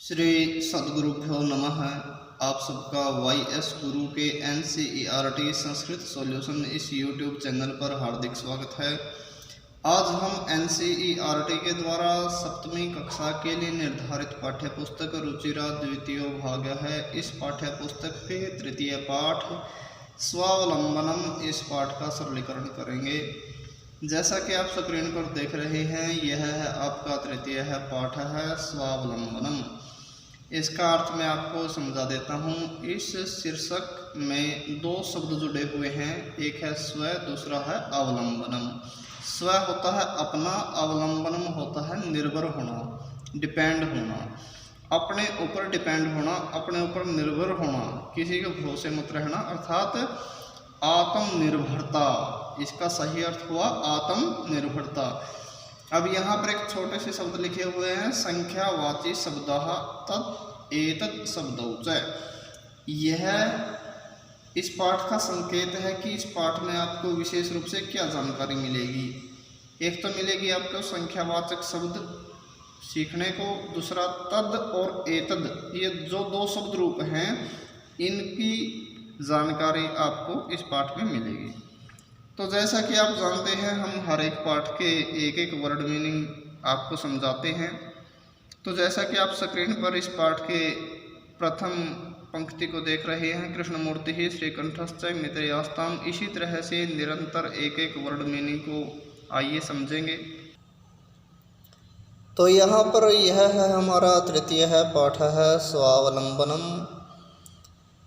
श्री सद्गुरुभ्यो नमः। आप सबका YS गुरु के NCERT संस्कृत सॉल्यूशन इस YouTube चैनल पर हार्दिक स्वागत है। आज हम NCERT के द्वारा सप्तमी कक्षा के लिए निर्धारित पाठ्य पुस्तक रुचिरा द्वितीय भाग है। इस पाठ्य पुस्तक के तृतीय पाठ स्वावलंबनम, इस पाठ का सरलीकरण करेंगे। जैसा कि आप स्क्रीन पर देख रहे हैं, यह है आपका तृतीय पाठ है स्वावलंबनम। इसका अर्थ मैं आपको समझा देता हूँ। इस शीर्षक में दो शब्द जुड़े हुए हैं, एक है स्व, दूसरा है अवलंबनम। स्व होता है अपना, अवलंबनम होता है निर्भर होना, डिपेंड होना, अपने ऊपर डिपेंड होना, अपने ऊपर निर्भर होना, किसी के भरोसे मत रहना, अर्थात आत्मनिर्भरता। इसका सही अर्थ हुआ आत्मनिर्भरता। अब यहाँ पर एक छोटे से शब्द लिखे हुए हैं, संख्यावाची शब्दः तत् एतत् शब्दौ च। यह इस पाठ का संकेत है कि इस पाठ में आपको विशेष रूप से क्या जानकारी मिलेगी। एक तो मिलेगी आपको संख्यावाचक शब्द सीखने को, दूसरा तद और एतद, ये जो दो शब्द रूप हैं इनकी जानकारी आपको इस पाठ में मिलेगी। तो जैसा कि आप जानते हैं, हम हर एक पाठ के एक एक वर्ड मीनिंग आपको समझाते हैं। तो जैसा कि आप स्क्रीन पर इस पाठ के प्रथम पंक्ति को देख रहे हैं, कृष्णमूर्ति ही श्रीकंठश्च मित्रयास्ताम, इसी तरह से निरंतर एक एक वर्ड मीनिंग को आइए समझेंगे। तो यहाँ पर यह है हमारा तृतीय पाठ है स्वावलंबनम।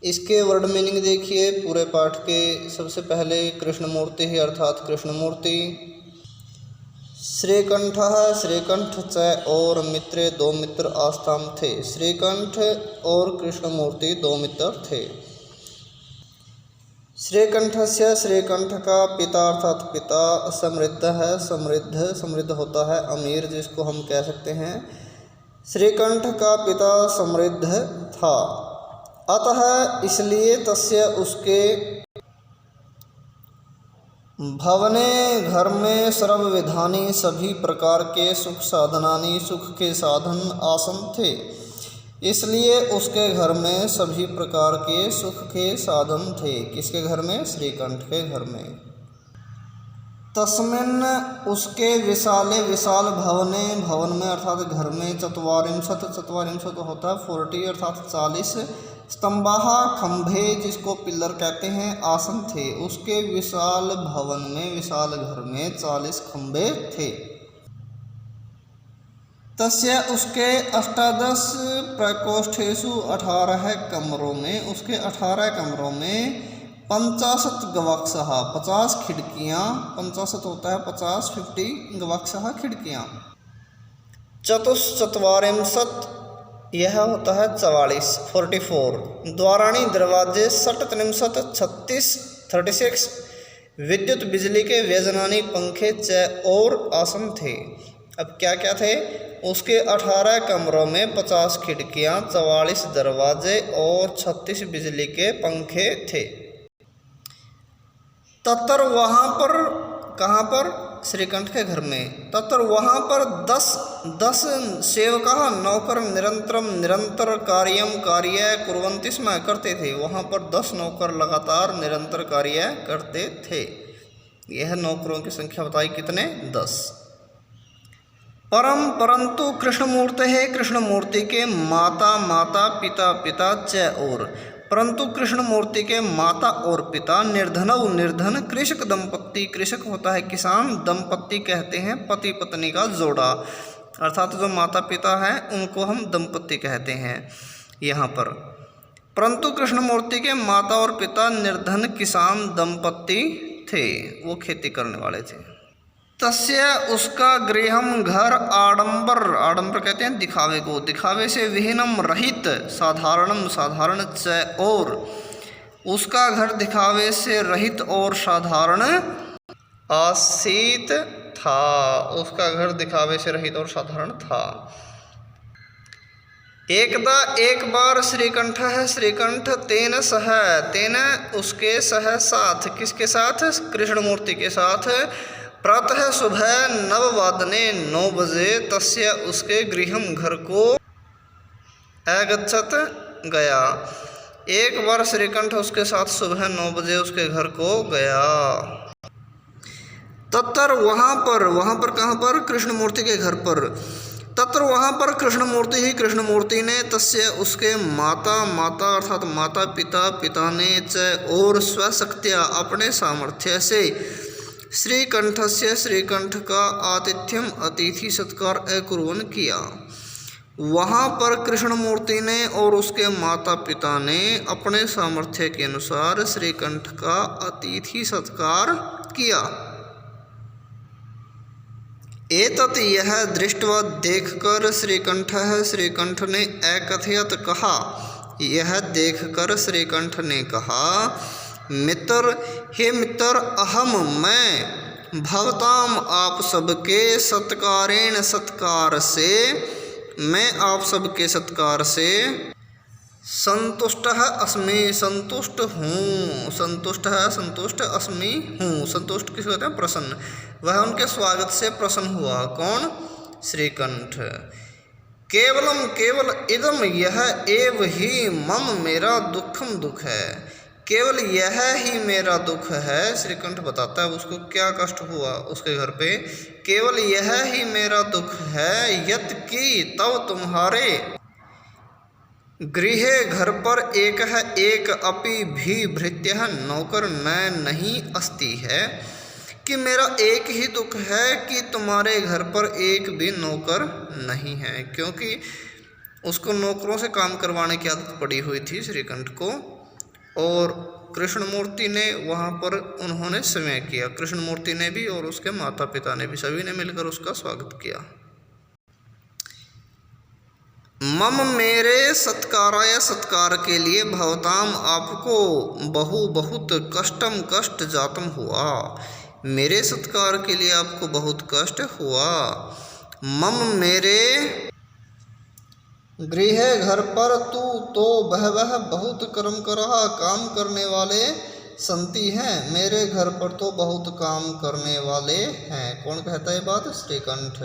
इसके वर्ड मीनिंग देखिए पूरे पाठ के। सबसे पहले कृष्णमूर्ति ही अर्थात कृष्णमूर्ति, श्रीकंठ है, श्रीकंठ च और मित्रे, दो मित्र आस्ताम थे। श्रीकंठ और कृष्णमूर्ति दो मित्र थे। श्रीकंठ से, श्रीकंठ का पिता अर्थात पिता, समृद्ध है, समृद्ध होता है अमीर, जिसको हम कह सकते हैं। श्रीकंठ का पिता समृद्ध था, अतः इसलिए तस्य उसके भवने घर में सर्वविधानी सभी प्रकार के सुख साधनानि, सुख के साधन आसन थे। इसलिए उसके घर में सभी प्रकार के सुख के साधन थे। किसके घर में? श्रीकंठ के घर में। तस्मिन् उसके विशाले, विशाल भवने, भवन में अर्थात घर में, चत्वारिंशत् होता है 40 अर्थात 40, स्तंभाः खंभे, जिसको पिलर कहते हैं, आसन थे। उसके विशाल भवन में, विशाल घर में 40 खंभे थे। तस्य उसके 18 प्रकोष्ठेषु 18 कमरों में, उसके 18 कमरों में 50 गवाक्षः 50 खिड़कियाँ, 50 होता है 50, 50 गवाक्षः खिड़कियाँ। चतुश्चत्वारिंशत्, यह होता है 44, 44, द्वाराणी दरवाजे, 37 36, 36, विद्युत बिजली के व्यजनानी पंखे च और आसन थे। अब क्या क्या थे? उसके 18 कमरों में 50 खिड़कियाँ, 44 दरवाजे और 36 बिजली के पंखे थे। तत्र वहाँ पर, कहाँ पर? श्रीकंठ के घर में। तत्र वहाँ पर 10 सेवका, नौकर, निरंतर कार्य कुर्वन्ति स्म, करते थे। वहाँ पर 10 नौकर लगातार निरंतर कार्य करते थे। यह नौकरों की संख्या बताई कितने? 10। परंतु कृष्णमूर्ति है, कृष्णमूर्ति के माता पिता च और, परंतु कृष्णमूर्ति के माता और पिता निर्धन कृषक दंपत्ति, कृषक होता है किसान, दंपत्ति कहते हैं पति पत्नी का जोड़ा, अर्थात जो माता पिता हैं उनको हम दंपत्ति कहते हैं यहाँ पर। परंतु कृष्णमूर्ति के माता और पिता निर्धन किसान दंपत्ति थे, वो खेती करने वाले थे। तस्य उसका गृहम घर, आडंबर कहते हैं दिखावे को, दिखावे से विहीनम रहित, साधारण च और, उसका घर दिखावे से रहित और साधारण आसीत था। उसका घर दिखावे से रहित और साधारण था। एक बार श्रीकंठ है, श्रीकंठ तेन सह, तेन उसके सह साथ, किसके साथ? कृष्णमूर्ति के साथ, प्रातः सुबह 9 बजे तस्य उसके गृहम घर को अगच्छत गया। एक बार श्रीकंठ उसके साथ सुबह 9 बजे उसके घर को गया। तत्र वहाँ पर कहाँ पर? कृष्णमूर्ति के घर पर। तत्र वहाँ पर कृष्णमूर्ति ही कृष्णमूर्ति ने तस्य उसके माता अर्थात माता पिता ने च और स्वशक्त्या अपने सामर्थ्य से श्रीकंठस्य श्रीकंठ का आतिथ्यम अतिथि सत्कार अकुर्वन् किया। वहाँ पर कृष्णमूर्ति ने और उसके माता पिता ने अपने सामर्थ्य के अनुसार श्रीकंठ का अतिथि सत्कार किया। एतत् यह दृष्टवा देखकर श्रीकंठ ने अकथयत कहा, यह देखकर श्रीकंठ ने कहा, मित्र, हे मित्र, अहम मैं भवताम आप सबके सत्कारेण सत्कार से, मैं आप सबके सत्कार से संतुष्ट अस्मि, संतुष्ट हूँ, संतुष्ट अस्मि हूँ। संतुष्ट किसको कहते हैं? प्रसन्न। वह उनके स्वागत से प्रसन्न हुआ। कौन? श्रीकंठ। केवल इदम यह एव ही मम मेरा दुखम दुख है, केवल यह ही मेरा दुख है। श्रीकंठ बताता है उसको क्या कष्ट हुआ उसके घर पे। केवल यह ही मेरा दुख है, यत कि तब तुम्हारे गृहे घर पर एक अपि भी भृत्यः नौकर नहीं अस्ति है, कि मेरा एक ही दुख है कि तुम्हारे घर पर एक भी नौकर नहीं है। क्योंकि उसको नौकरों से काम करवाने की आदत पड़ी हुई थी श्रीकंठ को, और कृष्णमूर्ति ने वहाँ पर उन्होंने समय किया। कृष्णमूर्ति ने भी और उसके माता पिता ने भी, सभी ने मिलकर उसका स्वागत किया। मम मेरे सत्काराय सत्कार के लिए भवताम आपको बहुत कष्ट जातम हुआ, मेरे सत्कार के लिए आपको बहुत कष्ट हुआ। मम मेरे गृह घर पर तू तो वह बहुत कर्म करहा, काम करने वाले संति हैं, मेरे घर पर तो बहुत काम करने वाले हैं। कौन कहता है बात? श्रीकंठ।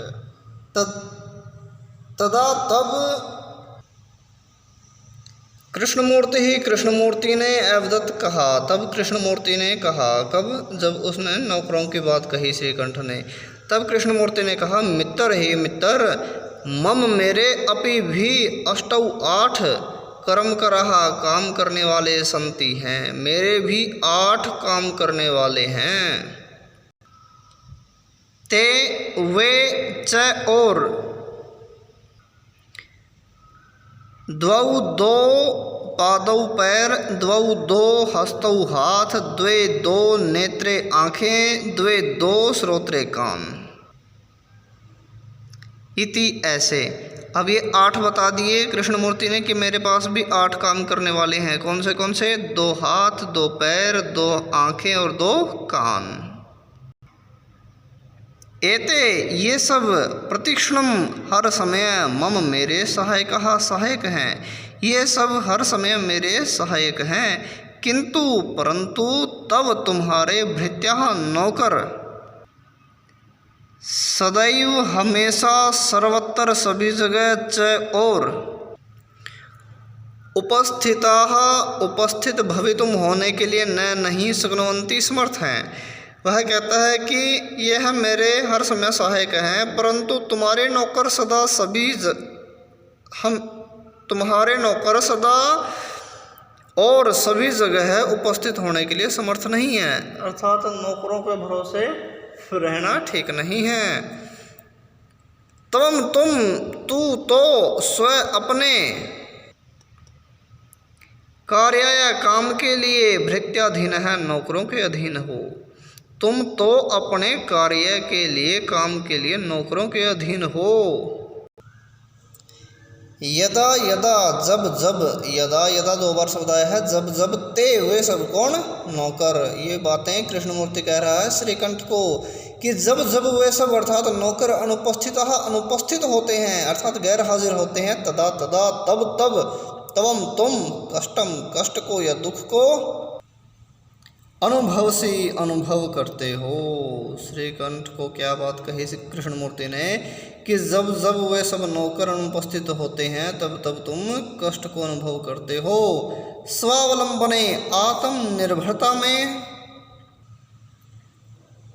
तदा तब कृष्णमूर्ति ने अवदत्त कहा, तब कृष्णमूर्ति ने कहा। कब? जब उसने नौकरों की बात कही श्रीकंठ ने, तब कृष्णमूर्ति ने कहा, मित्र, हे मित्र, मम मेरे अपि भी 8 कर्म करहा, काम करने वाले संति हैं, मेरे भी 8 काम करने वाले हैं। ते वे च और द्वौ 2 पादौ पैर, द्वौ 2 हस्तौ हाथ, द्वे 2 नेत्रे आँखें, द्वे 2 श्रोत्रे कान। इति ऐसे। अब ये 8 बता दिए कृष्णमूर्ति ने कि मेरे पास भी 8 काम करने वाले हैं। कौन से? 2 हाथ, 2 पैर, 2 आँखें और 2 कान। एते ये सब प्रतिक्षणम हर समय मम मेरे सहायक हैं, ये सब हर समय मेरे सहायक हैं। किंतु परंतु तब तुम्हारे भृत्यः नौकर सदैव हमेशा सर्वत्र सभी जगह च और उपस्थित भवितुम होने के लिए नहीं शक्नुवन्ति समर्थ हैं। वह कहता है कि यह मेरे हर समय सहायक हैं, परंतु तुम्हारे नौकर सदा और सभी जगह उपस्थित होने के लिए समर्थ नहीं है। अर्थात नौकरों के भरोसे रहना ठीक नहीं है। तू तो स्वयं अपने कार्य या काम के लिए भृत्याधीन है, नौकरों के अधीन हो। तुम तो अपने कार्य के लिए, काम के लिए नौकरों के अधीन हो। यदा यदा जब जब, यदा 2 बार शब्द आया है, जब जब ते वे सब, कौन? नौकर। ये बातें कृष्णमूर्ति कह रहा है श्रीकंठ को कि जब जब वे सब अर्थात नौकर अनुपस्थित होते हैं, अर्थात गैर हाजिर होते हैं, तदा तब तवम तुम कष्ट को या दुख को अनुभव करते हो। श्रीकंठ को क्या बात कही कृष्णमूर्ति ने कि जब जब वे सब नौकर अनुपस्थित होते हैं तब तब तुम कष्ट को अनुभव करते हो। स्वावलंबने आत्मनिर्भरता में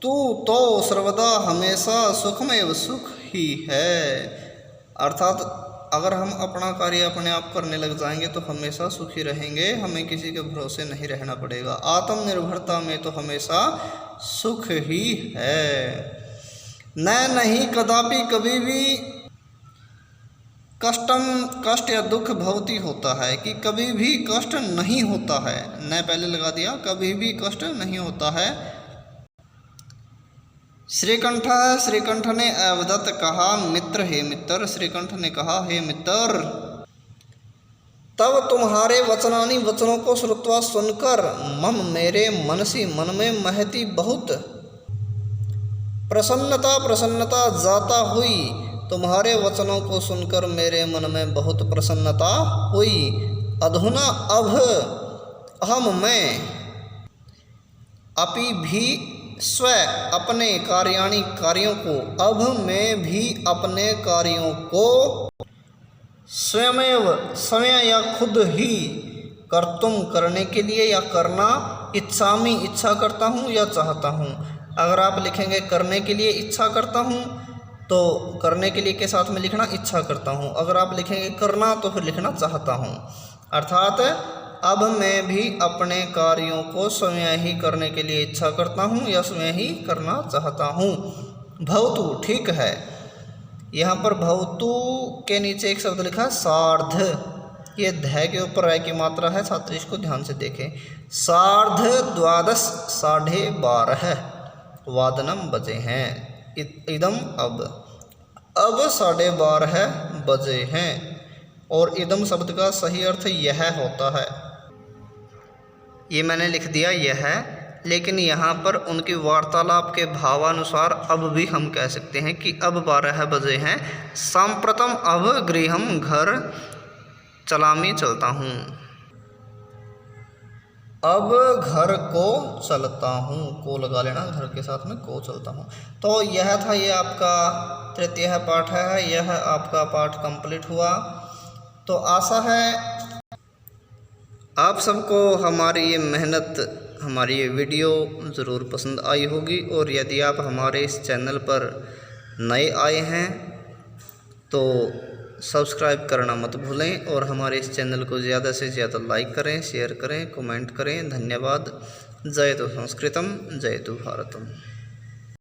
तू तो सर्वदा हमेशा सुखमेव सुख ही है। अर्थात अगर हम अपना कार्य अपने आप करने लग जाएंगे तो हमेशा सुखी रहेंगे, हमें किसी के भरोसे नहीं रहना पड़ेगा। आत्मनिर्भरता में तो हमेशा सुख ही है। नहीं कदापि कभी भी कष्ट या दुख भवती होता है कि कभी भी कष्ट नहीं होता है। न पहले लगा दिया, कभी भी कष्ट नहीं होता है। श्रीकंठ ने अवदत्त कहा मित्र हे मित्र। श्रीकंठ ने कहा हे मित्र, तब तुम्हारे वचनानी वचनों को श्रुत्वा सुनकर मम मेरे मनसी मन में महती बहुत प्रसन्नता जाता हुई। तुम्हारे वचनों को सुनकर मेरे मन में बहुत प्रसन्नता हुई। अधुना अब अहम मैं अपि भी स्व अपने कार्यों को, अब मैं भी अपने कार्यों को स्वयं या खुद ही कर्तुम करने के लिए या करना इच्छामि इच्छा करता हूँ या चाहता हूँ। अगर आप लिखेंगे करने के लिए इच्छा करता हूँ तो करने के लिए के साथ में लिखना इच्छा करता हूँ। अगर आप लिखेंगे करना तो फिर लिखना चाहता हूँ। अर्थात अब मैं भी अपने कार्यों को स्वयं ही करने के लिए इच्छा करता हूँ या स्वयं ही करना चाहता हूँ। भवतु ठीक है। यहाँ पर भवतु के नीचे एक शब्द लिखा सार्ध। ये ध के ऊपर रै की मात्रा है, छात्र इसको ध्यान से देखें। सार्ध द्वादश 12:30 वादनम बजे हैं। इदम अब 12:30 बजे हैं। और इदम शब्द का सही अर्थ यह होता है। ये मैंने लिख दिया यह, लेकिन यहाँ पर उनकी वार्तालाप के भावानुसार अब भी हम कह सकते हैं कि अब 12 बजे हैं। सांप्रतम अब गृहम घर चलामी चलता हूँ। अब घर को चलता हूँ, को लगा लेना, घर के साथ में को चलता हूँ। तो यह था, ये आपका तृतीय पाठ है। यह आपका पाठ कंप्लीट हुआ। तो आशा है आप सबको हमारी ये मेहनत, हमारी ये वीडियो ज़रूर पसंद आई होगी। और यदि आप हमारे इस चैनल पर नए आए हैं तो सब्सक्राइब करना मत भूलें और हमारे इस चैनल को ज़्यादा से ज़्यादा लाइक करें, शेयर करें, कमेंट करें। धन्यवाद। जय तो संस्कृतम, जय तो भारतम।